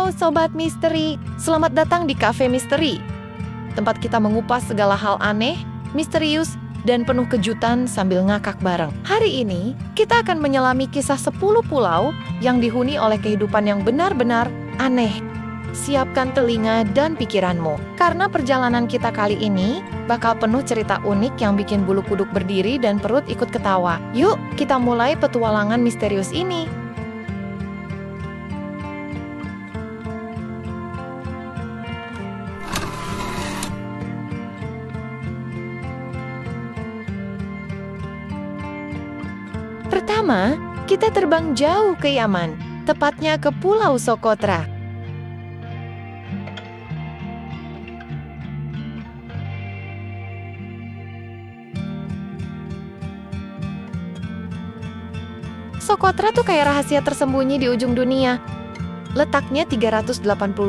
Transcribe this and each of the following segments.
Halo Sobat Misteri, selamat datang di Cafe Misteri. Tempat kita mengupas segala hal aneh, misterius, dan penuh kejutan sambil ngakak bareng. Hari ini, kita akan menyelami kisah 10 pulau yang dihuni oleh kehidupan yang benar-benar aneh. Siapkan telinga dan pikiranmu, karena perjalanan kita kali ini bakal penuh cerita unik yang bikin bulu kuduk berdiri dan perut ikut ketawa. Yuk, kita mulai petualangan misterius ini. Pertama, kita terbang jauh ke Yaman, tepatnya ke Pulau Socotra. Socotra tuh kayak rahasia tersembunyi di ujung dunia. Letaknya 380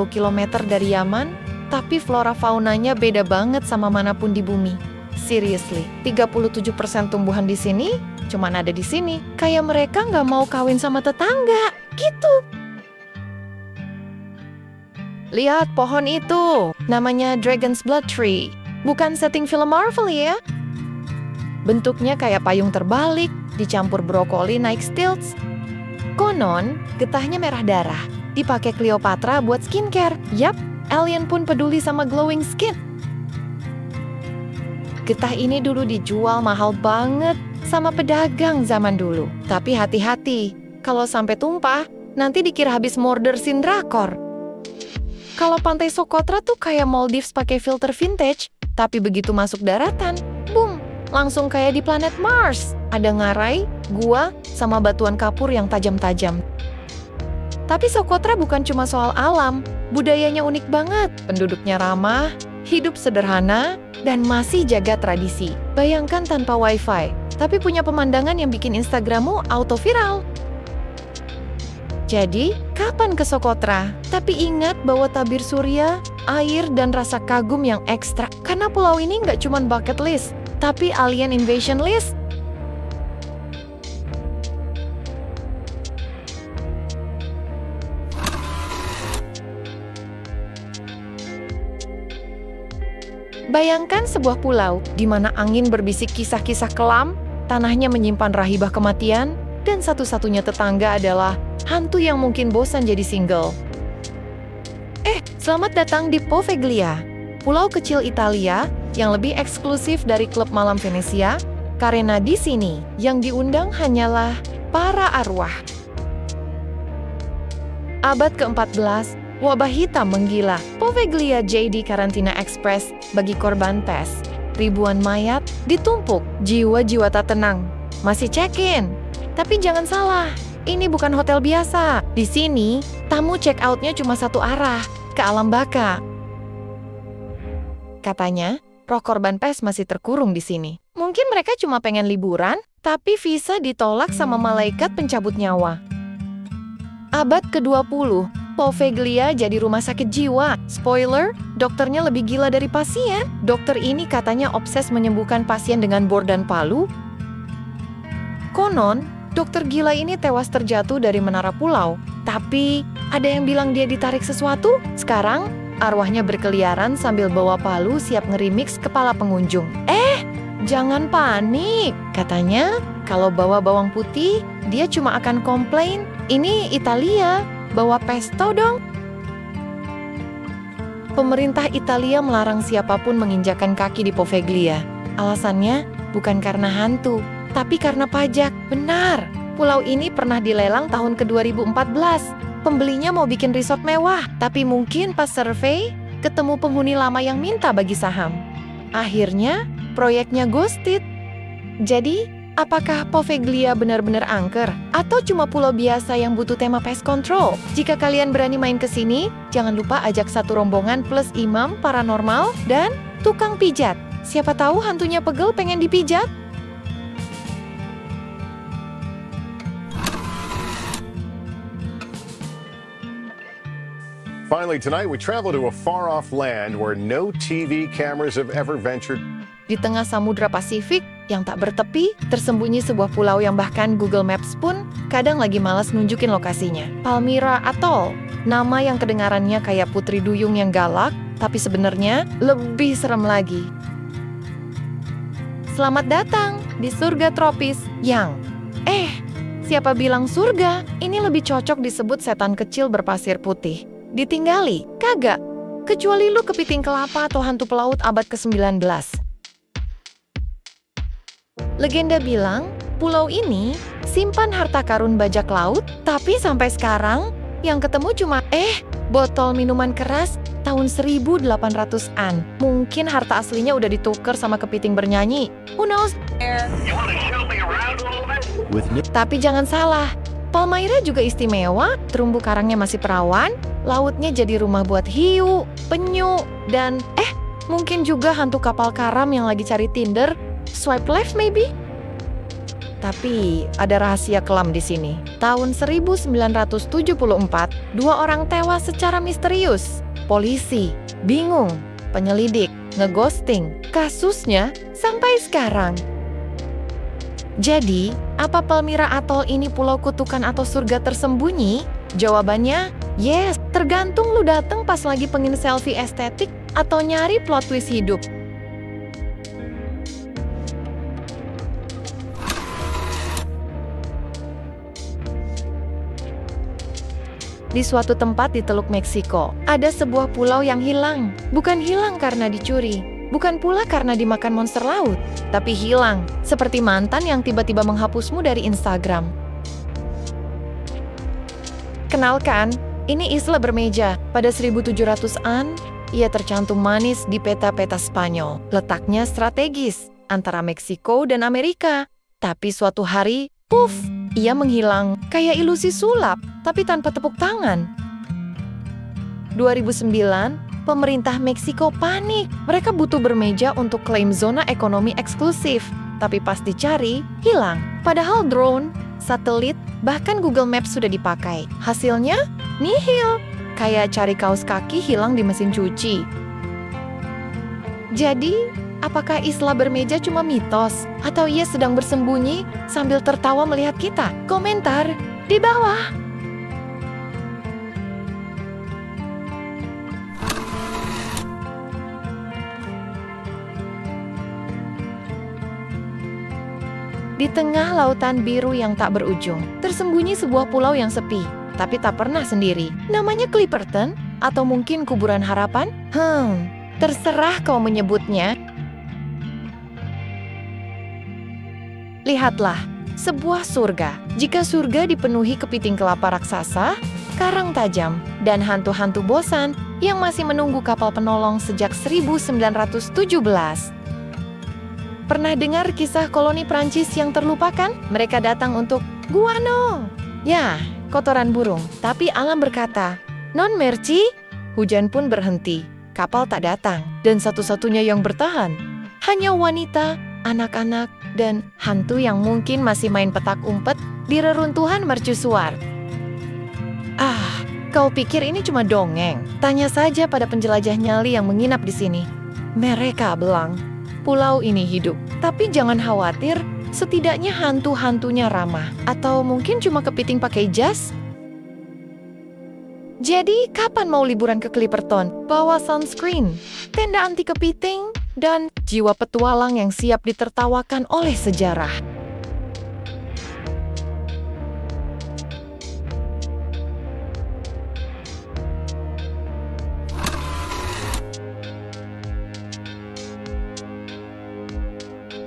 km dari Yaman, tapi flora faunanya beda banget sama manapun di bumi. Seriously, 37% tumbuhan di sini cuman ada di sini. Kayak mereka nggak mau kawin sama tetangga, gitu. Lihat pohon itu, namanya Dragon's Blood Tree. Bukan setting film Marvel ya. Bentuknya kayak payung terbalik, dicampur brokoli naik stilts. Konon, getahnya merah darah. Dipakai Cleopatra buat skincare. Yap, alien pun peduli sama glowing skin. Getah ini dulu dijual mahal banget sama pedagang zaman dulu. Tapi hati-hati, kalau sampai tumpah, nanti dikira habis murder scene drakor. Kalau pantai Socotra tuh kayak Maldives pakai filter vintage, tapi begitu masuk daratan, boom, langsung kayak di planet Mars. Ada ngarai, gua, sama batuan kapur yang tajam-tajam. Tapi Socotra bukan cuma soal alam, budayanya unik banget. Penduduknya ramah, hidup sederhana, dan masih jaga tradisi. Bayangkan tanpa wifi, tapi punya pemandangan yang bikin Instagrammu auto viral. Jadi, kapan ke Socotra? Tapi ingat bahwa tabir surya, air, dan rasa kagum yang ekstra. Karena pulau ini nggak cuma bucket list, tapi alien invasion list. Bayangkan sebuah pulau di mana angin berbisik kisah-kisah kelam, tanahnya menyimpan rahibah kematian, dan satu-satunya tetangga adalah hantu yang mungkin bosan jadi single. Selamat datang di Poveglia, pulau kecil Italia yang lebih eksklusif dari klub malam Venesia, karena di sini yang diundang hanyalah para arwah. Abad ke-14, wabah hitam menggila. Poveglia jadi karantina ekspres bagi korban pes. Ribuan mayat ditumpuk, jiwa-jiwa tak tenang. Masih check-in. Tapi jangan salah, ini bukan hotel biasa. Di sini, tamu check-outnya cuma satu arah, ke alam baka. Katanya, roh korban pes masih terkurung di sini. Mungkin mereka cuma pengen liburan, tapi visa ditolak sama malaikat pencabut nyawa. Abad ke-20, Poveglia jadi rumah sakit jiwa. Spoiler, dokternya lebih gila dari pasien. Dokter ini katanya obses menyembuhkan pasien dengan bor dan palu. Konon, dokter gila ini tewas terjatuh dari menara pulau. Tapi, ada yang bilang dia ditarik sesuatu. Sekarang, arwahnya berkeliaran sambil bawa palu siap ngerimix kepala pengunjung. Jangan panik. Katanya, kalau bawa bawang putih, dia cuma akan komplain, ini Italia. Bawa pesto dong. Pemerintah Italia melarang siapapun menginjakan kaki di Poveglia. Alasannya bukan karena hantu, tapi karena pajak. Benar, pulau ini pernah dilelang tahun ke-2014. Pembelinya mau bikin resort mewah, tapi mungkin pas survei, ketemu penghuni lama yang minta bagi saham. Akhirnya, proyeknya ghosted. Jadi, apakah Poveglia benar-benar angker? Atau cuma pulau biasa yang butuh tema pest control? Jika kalian berani main ke sini, jangan lupa ajak satu rombongan plus imam paranormal dan tukang pijat. Siapa tahu hantunya pegel pengen dipijat? Finally, tonight we travel to a far-off land where no TV cameras have ever ventured. Di tengah Samudra Pasifik, yang tak bertepi, tersembunyi sebuah pulau yang bahkan Google Maps pun kadang lagi malas nunjukin lokasinya. Palmyra Atoll, nama yang kedengarannya kayak putri duyung yang galak, tapi sebenarnya lebih serem lagi. Selamat datang di surga tropis yang... siapa bilang surga? Ini lebih cocok disebut setan kecil berpasir putih. Ditinggali? Kagak. Kecuali lu kepiting kelapa atau hantu pelaut abad ke-19. Legenda bilang, pulau ini simpan harta karun bajak laut, tapi sampai sekarang yang ketemu cuma botol minuman keras tahun 1800-an. Mungkin harta aslinya udah ditukar sama kepiting bernyanyi. Who knows? Tapi jangan salah, Palmyra juga istimewa, terumbu karangnya masih perawan, lautnya jadi rumah buat hiu, penyu, dan mungkin juga hantu kapal karam yang lagi cari Tinder, swipe left maybe? Tapi ada rahasia kelam di sini. Tahun 1974, 2 orang tewas secara misterius. Polisi bingung, penyelidik ngeghosting kasusnya sampai sekarang. Jadi, apa Palmyra Atoll ini pulau kutukan atau surga tersembunyi? Jawabannya, yes, tergantung lu dateng pas lagi pengen selfie estetik atau nyari plot twist hidup. Di suatu tempat di Teluk Meksiko, ada sebuah pulau yang hilang. Bukan hilang karena dicuri, bukan pula karena dimakan monster laut, tapi hilang, seperti mantan yang tiba-tiba menghapusmu dari Instagram. Kenalkan, ini Isla Bermeja. Pada 1700-an, ia tercantum manis di peta-peta Spanyol. Letaknya strategis, antara Meksiko dan Amerika. Tapi suatu hari, puff, ia menghilang, kayak ilusi sulap, tapi tanpa tepuk tangan. 2009, pemerintah Meksiko panik. Mereka butuh Bermeja untuk klaim zona ekonomi eksklusif. Tapi pas dicari, hilang. Padahal drone, satelit, bahkan Google Maps sudah dipakai. Hasilnya, nihil. Kayak cari kaos kaki hilang di mesin cuci. Jadi, apakah Isla Bermeja cuma mitos? Atau ia sedang bersembunyi sambil tertawa melihat kita? Komentar di bawah. Di tengah lautan biru yang tak berujung, tersembunyi sebuah pulau yang sepi, tapi tak pernah sendiri. Namanya Clipperton? Atau mungkin kuburan harapan? Terserah kau menyebutnya. Lihatlah, sebuah surga. Jika surga dipenuhi kepiting kelapa raksasa, karang tajam, dan hantu-hantu bosan yang masih menunggu kapal penolong sejak 1917. Pernah dengar kisah koloni Prancis yang terlupakan? Mereka datang untuk guano. Ya, kotoran burung. Tapi alam berkata, non merci. Hujan pun berhenti. Kapal tak datang. Dan satu-satunya yang bertahan hanya wanita, anak-anak, dan hantu yang mungkin masih main petak umpet di reruntuhan mercusuar. Kau pikir ini cuma dongeng? Tanya saja pada penjelajah nyali yang menginap di sini. Mereka bilang, pulau ini hidup. Tapi jangan khawatir, setidaknya hantu-hantunya ramah. Atau mungkin cuma kepiting pakai jas? Jadi, kapan mau liburan ke Clipperton? Bawa sunscreen, tenda anti kepiting, dan jiwa petualang yang siap ditertawakan oleh sejarah.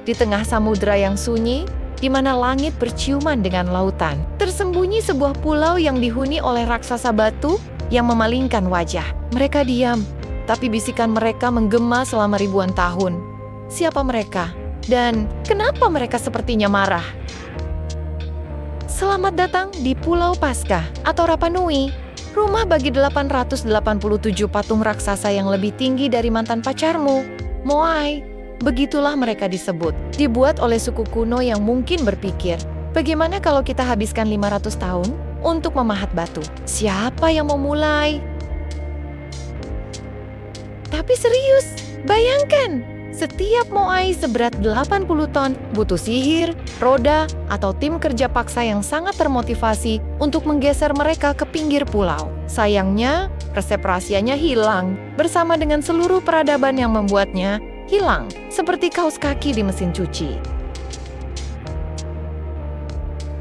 Di tengah samudera yang sunyi, di mana langit berciuman dengan lautan, tersembunyi sebuah pulau yang dihuni oleh raksasa batu yang memalingkan wajah. Mereka diam, tapi bisikan mereka menggema selama ribuan tahun. Siapa mereka? Dan kenapa mereka sepertinya marah? Selamat datang di Pulau Paskah atau Rapa Nui, rumah bagi 887 patung raksasa yang lebih tinggi dari mantan pacarmu, Moai. Begitulah mereka disebut. Dibuat oleh suku kuno yang mungkin berpikir, bagaimana kalau kita habiskan 500 tahun untuk memahat batu? Siapa yang mau mulai? Tapi serius, bayangkan, Setiap moai seberat 80 ton butuh sihir, roda, atau tim kerja paksa yang sangat termotivasi untuk menggeser mereka ke pinggir pulau. Sayangnya, resep rahasianya hilang bersama dengan seluruh peradaban yang membuatnya hilang, seperti kaos kaki di mesin cuci.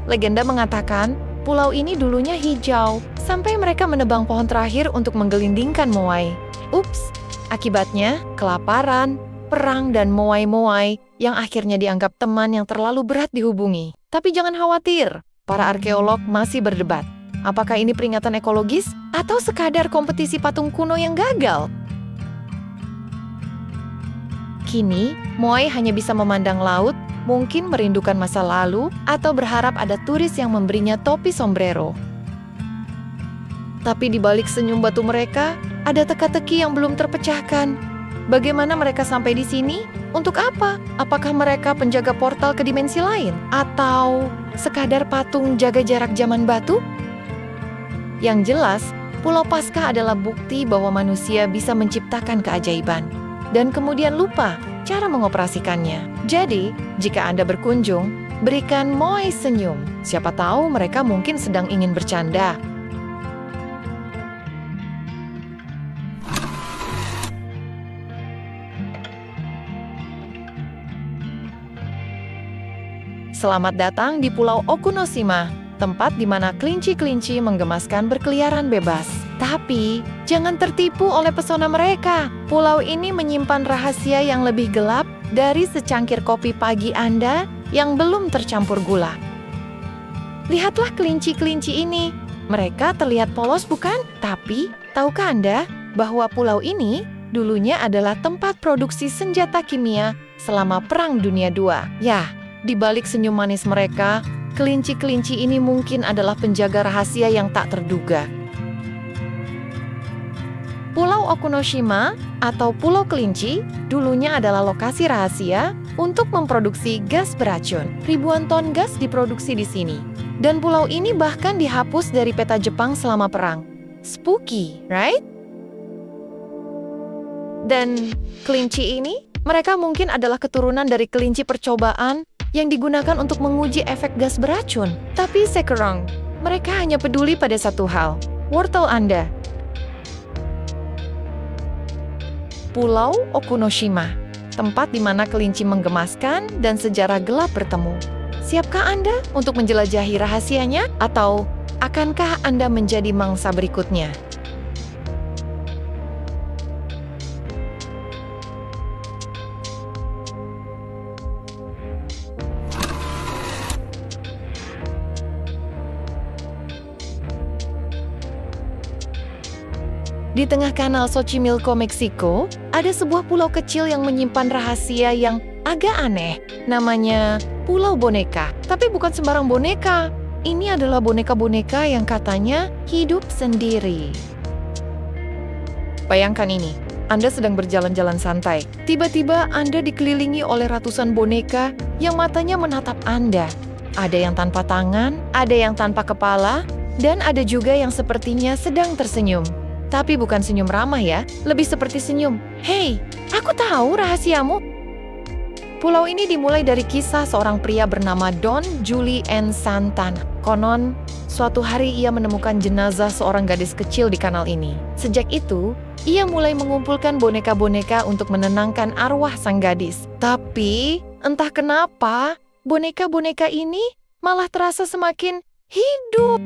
Legenda mengatakan, pulau ini dulunya hijau, sampai mereka menebang pohon terakhir untuk menggelindingkan moai. Ups, akibatnya kelaparan, perang, dan moai-moai yang akhirnya dianggap teman yang terlalu berat dihubungi. Tapi jangan khawatir, para arkeolog masih berdebat. Apakah ini peringatan ekologis atau sekadar kompetisi patung kuno yang gagal? Kini, moai hanya bisa memandang laut, mungkin merindukan masa lalu, atau berharap ada turis yang memberinya topi sombrero. Tapi di balik senyum batu mereka, ada teka-teki yang belum terpecahkan. Bagaimana mereka sampai di sini? Untuk apa? Apakah mereka penjaga portal ke dimensi lain? Atau sekadar patung jaga jarak zaman batu? Yang jelas, Pulau Paskah adalah bukti bahwa manusia bisa menciptakan keajaiban dan kemudian lupa cara mengoperasikannya. Jadi, jika Anda berkunjung, berikan moai senyum. Siapa tahu mereka mungkin sedang ingin bercanda. Selamat datang di Pulau Okunoshima, tempat di mana kelinci-kelinci menggemaskan berkeliaran bebas. Tapi, jangan tertipu oleh pesona mereka. Pulau ini menyimpan rahasia yang lebih gelap dari secangkir kopi pagi Anda yang belum tercampur gula. Lihatlah kelinci-kelinci ini. Mereka terlihat polos bukan? Tapi, tahukah Anda bahwa pulau ini dulunya adalah tempat produksi senjata kimia selama Perang Dunia II? Ya, di balik senyum manis mereka, kelinci-kelinci ini mungkin adalah penjaga rahasia yang tak terduga. Pulau Okunoshima atau Pulau Kelinci dulunya adalah lokasi rahasia untuk memproduksi gas beracun. Ribuan ton gas diproduksi di sini. Dan pulau ini bahkan dihapus dari peta Jepang selama perang. Spooky, right? Dan kelinci ini, mereka mungkin adalah keturunan dari kelinci percobaan yang digunakan untuk menguji efek gas beracun. Tapi sekarang, mereka hanya peduli pada satu hal, wortel Anda. Pulau Okunoshima, tempat di mana kelinci menggemaskan dan sejarah gelap bertemu. Siapkah Anda untuk menjelajahi rahasianya? Atau akankah Anda menjadi mangsa berikutnya? Di tengah kanal Xochimilco, Meksiko, ada sebuah pulau kecil yang menyimpan rahasia yang agak aneh. Namanya Pulau Boneka. Tapi bukan sembarang boneka. Ini adalah boneka-boneka yang katanya hidup sendiri. Bayangkan ini, Anda sedang berjalan-jalan santai. Tiba-tiba Anda dikelilingi oleh ratusan boneka yang matanya menatap Anda. Ada yang tanpa tangan, ada yang tanpa kepala, dan ada juga yang sepertinya sedang tersenyum. Tapi bukan senyum ramah ya, lebih seperti senyum, "Hei, aku tahu rahasiamu." Pulau ini dimulai dari kisah seorang pria bernama Don Julien Santana. Konon, suatu hari ia menemukan jenazah seorang gadis kecil di kanal ini. Sejak itu, ia mulai mengumpulkan boneka-boneka untuk menenangkan arwah sang gadis. Tapi, entah kenapa, boneka-boneka ini malah terasa semakin hidup.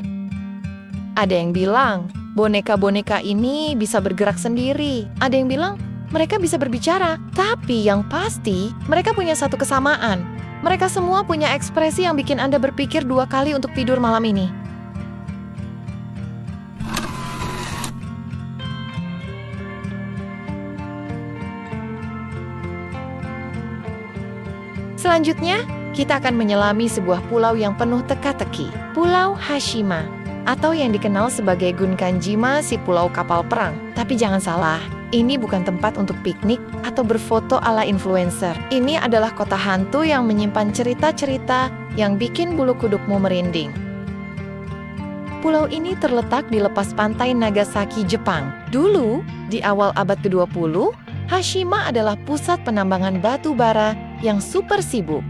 Ada yang bilang, boneka-boneka ini bisa bergerak sendiri. Ada yang bilang, mereka bisa berbicara. Tapi yang pasti, mereka punya satu kesamaan. Mereka semua punya ekspresi yang bikin Anda berpikir 2 kali untuk tidur malam ini. Selanjutnya, kita akan menyelami sebuah pulau yang penuh teka-teki. Pulau Hashima, atau yang dikenal sebagai Gunkanjima, si pulau kapal perang. Tapi jangan salah, ini bukan tempat untuk piknik atau berfoto ala influencer. Ini adalah kota hantu yang menyimpan cerita-cerita yang bikin bulu kudukmu merinding. Pulau ini terletak di lepas pantai Nagasaki, Jepang. Dulu, di awal abad ke-20, Hashima adalah pusat penambangan batu bara yang super sibuk.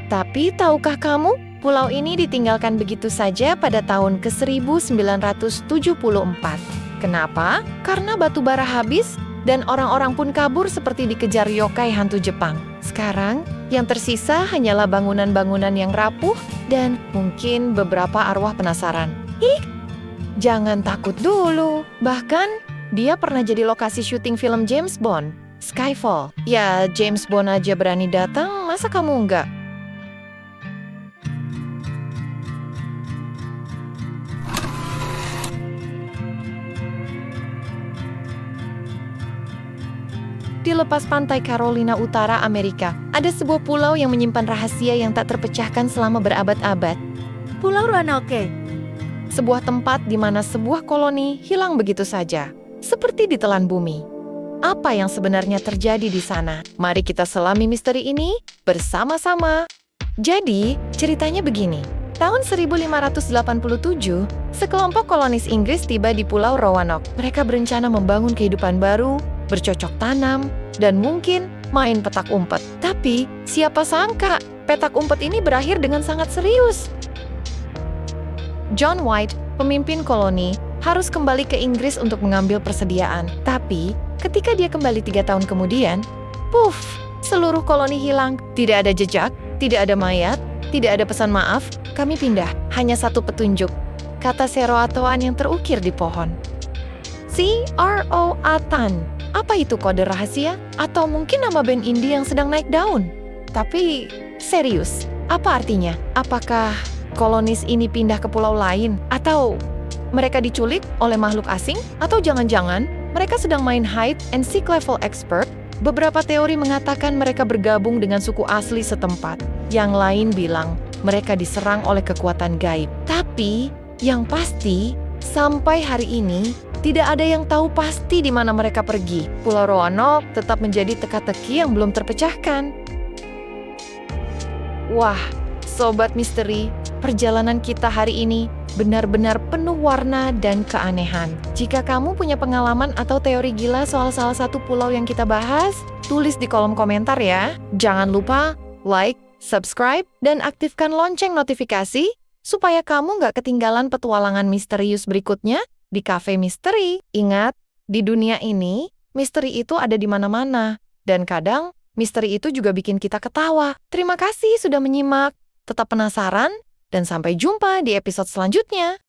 Tapi tahukah kamu, pulau ini ditinggalkan begitu saja pada tahun ke-1974. Kenapa? Karena batu bara habis dan orang-orang pun kabur seperti dikejar yokai hantu Jepang. Sekarang, yang tersisa hanyalah bangunan-bangunan yang rapuh dan mungkin beberapa arwah penasaran. Jangan takut dulu. Bahkan, dia pernah jadi lokasi syuting film James Bond, Skyfall. Ya, James Bond aja berani datang, masa kamu enggak? Di lepas pantai Carolina Utara, Amerika, ada sebuah pulau yang menyimpan rahasia yang tak terpecahkan selama berabad-abad. Pulau Roanoke. Sebuah tempat di mana sebuah koloni hilang begitu saja, seperti ditelan bumi. Apa yang sebenarnya terjadi di sana? Mari kita selami misteri ini bersama-sama. Jadi, ceritanya begini. Tahun 1587, sekelompok kolonis Inggris tiba di Pulau Roanoke. Mereka berencana membangun kehidupan baru, bercocok tanam, dan mungkin main petak umpet. Tapi, siapa sangka petak umpet ini berakhir dengan sangat serius. John White, pemimpin koloni, harus kembali ke Inggris untuk mengambil persediaan. Tapi, ketika dia kembali 3 tahun kemudian, puff, seluruh koloni hilang. Tidak ada jejak, tidak ada mayat, tidak ada pesan maaf, kami pindah. Hanya satu petunjuk, kata Seroatoan yang terukir di pohon. C-R-O-A-T-A-N. Apa itu kode rahasia? Atau mungkin nama band indie yang sedang naik daun? Tapi, serius, apa artinya? Apakah kolonis ini pindah ke pulau lain? Atau mereka diculik oleh makhluk asing? Atau jangan-jangan mereka sedang main hide and seek level expert? Beberapa teori mengatakan mereka bergabung dengan suku asli setempat. Yang lain bilang mereka diserang oleh kekuatan gaib. Tapi, yang pasti, sampai hari ini, tidak ada yang tahu pasti di mana mereka pergi. Pulau Roanoke tetap menjadi teka-teki yang belum terpecahkan. Wah, Sobat Misteri, perjalanan kita hari ini benar-benar penuh warna dan keanehan. Jika kamu punya pengalaman atau teori gila soal salah satu pulau yang kita bahas, tulis di kolom komentar ya. Jangan lupa like, subscribe, dan aktifkan lonceng notifikasi supaya kamu nggak ketinggalan petualangan misterius berikutnya di Cafe Misteri. Ingat, di dunia ini, misteri itu ada di mana-mana. Dan kadang, misteri itu juga bikin kita ketawa. Terima kasih sudah menyimak. Tetap penasaran? Dan sampai jumpa di episode selanjutnya.